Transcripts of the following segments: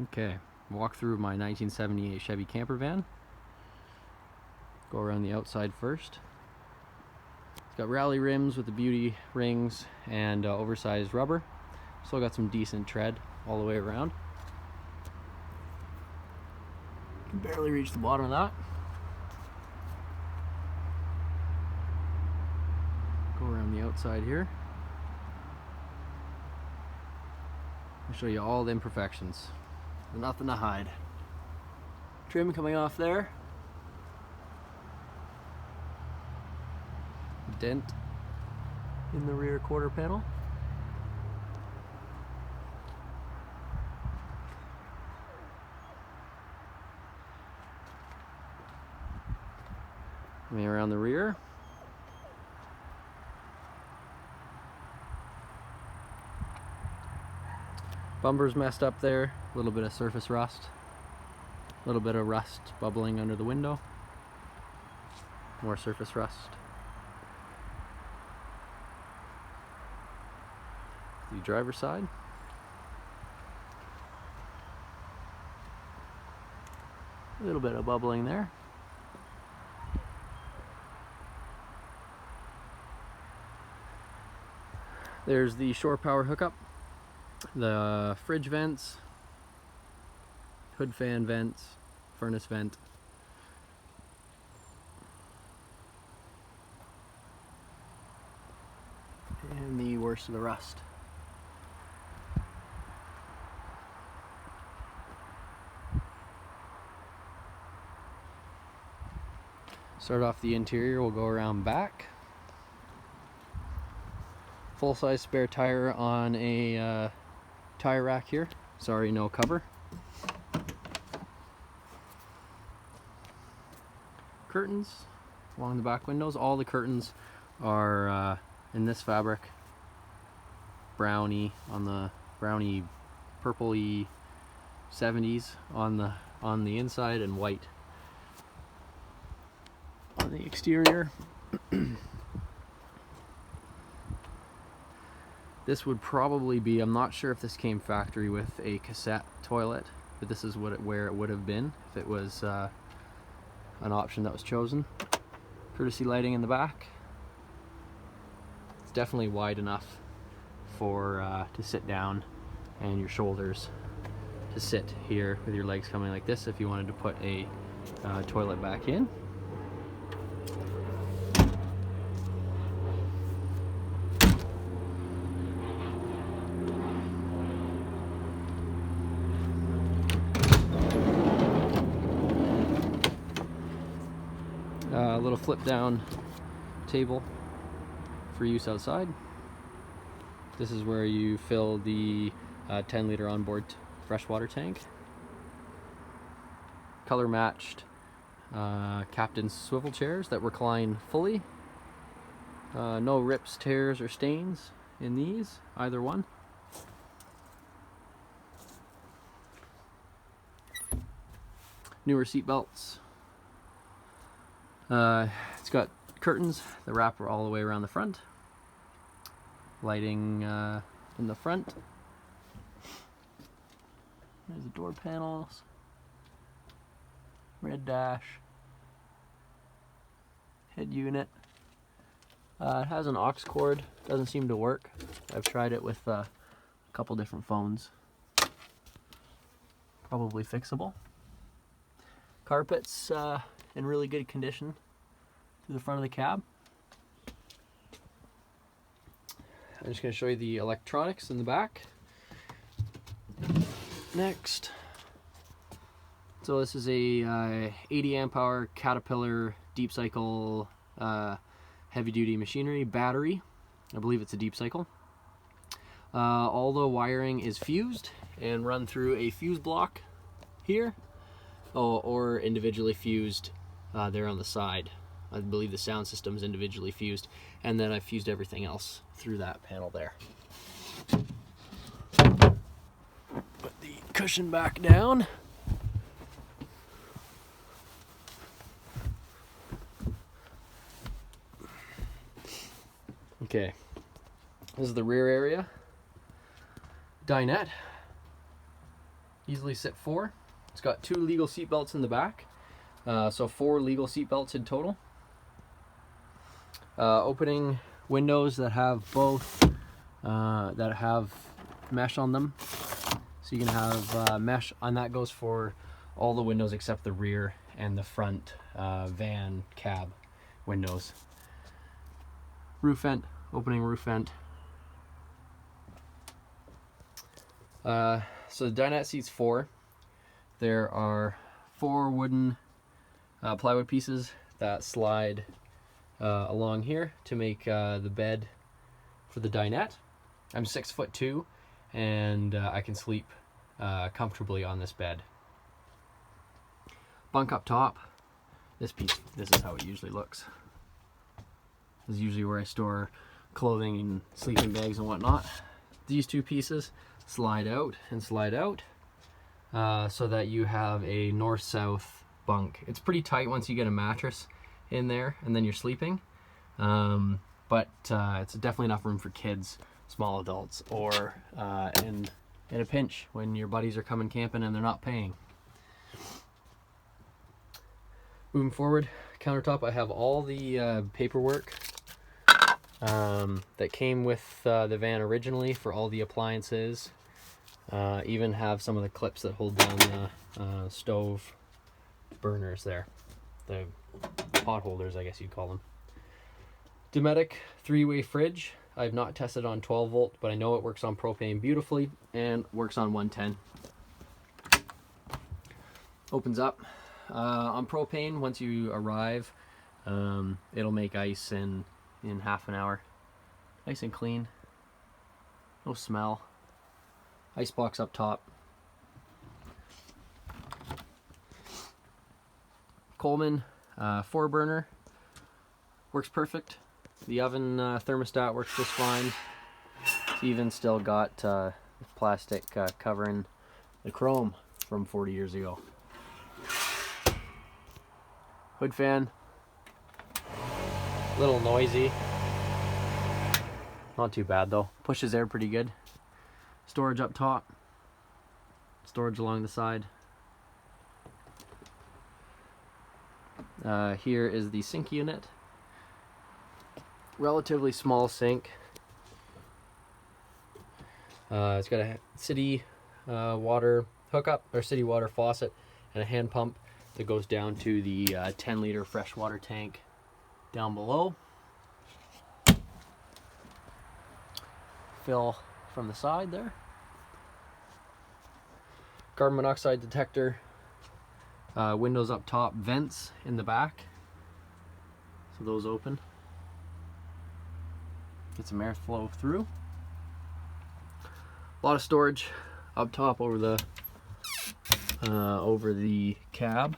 Okay, walk through my 1978 Chevy camper van. Go around the outside first. It's got rally rims with the beauty rings and oversized rubber. Still got some decent tread all the way around. Can barely reach the bottom of that. Go around the outside here. I'll show you all the imperfections. Nothing to hide. Trim coming off there. Dent in the rear quarter panel. Coming around the rear. Bumper's messed up there, a little bit of surface rust, a little bit of rust bubbling under the window, more surface rust. The driver's side. A little bit of bubbling there. There's the shore power hookup. The fridge vents, hood fan vents, furnace vent. And the worst of the rust. Start off the interior, we'll go around back. Full-size spare tire on a tire rack here. Sorry, no cover. Curtains along the back windows. All the curtains are in this fabric. Brownie on the brownie, purpley 70s on the inside, and white on the exterior. This would probably be, I'm not sure if this came factory with a cassette toilet, but this is where it would have been if it was an option that was chosen. Courtesy lighting in the back. It's definitely wide enough for to sit down and your shoulders to sit here with your legs coming like this if you wanted to put a toilet back in. A little flip down table for use outside. This is where you fill the 10-liter onboard freshwater tank. Color matched captain's swivel chairs that recline fully. No rips, tears, or stains in these, either one. Newer seat belts. It's got curtains that wrap all the way around the front. Lighting in the front. There's the door panels. Red dash. Head unit. It has an aux cord. Doesn't seem to work. I've tried it with a couple different phones. Probably fixable. Carpets in really good condition to the front of the cab. I'm just going to show you the electronics in the back. Next. So this is a 80 amp hour Caterpillar deep cycle heavy duty machinery battery. I believe it's a deep cycle. All the wiring is fused and run through a fuse block here, or individually fused there on the side. I believe the sound system is individually fused, and then I fused everything else through that panel there. Put the cushion back down. Okay, this is the rear area. Dinette. easily sit 4. It's got 2 legal seat belts in the back, so 4 legal seat belts in total. Opening windows that have both that have mesh on them, so you can have mesh, and that goes for all the windows except the rear and the front van cab windows. Roof vent, opening roof vent. So the dinette seats 4. There are 4 wooden plywood pieces that slide along here to make the bed for the dinette. I'm 6'2", and I can sleep comfortably on this bed. Bunk up top. This is how it usually looks. This is usually where I store clothing and sleeping bags and whatnot. These 2 pieces slide out and slide out so that you have a north-south bunk. It's pretty tight once you get a mattress in there and then you're sleeping, but it's definitely enough room for kids, small adults, or in a pinch when your buddies are coming camping and they're not paying. Moving forward, countertop, I have all the paperwork that came with the van originally for all the appliances. Even have some of the clips that hold down the stove burners there. The pot holders, I guess you'd call them. Dometic 3-way fridge. I've not tested on 12 volt, but I know it works on propane beautifully and works on 110. Opens up. On propane, once you arrive, it'll make ice in half an hour. Nice and clean. No smell. Ice box up top. Coleman 4-burner. Works perfect. The oven thermostat works just fine. It's even still got plastic covering the chrome from 40 years ago. Hood fan. A little noisy. Not too bad though. Pushes air pretty good. Storage up top. Storage along the side. Here is the sink unit. Relatively small sink. It's got a city water hookup, or city water faucet, and a hand pump that goes down to the 10-liter freshwater tank down below. Fill from the side there. Carbon monoxide detector. Windows up top, vents in the back, so those open. Get some air flow through. A lot of storage up top over the cab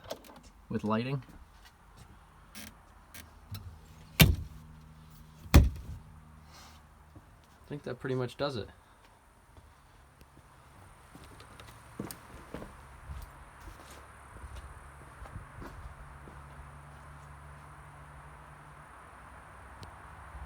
with lighting. I think that pretty much does it.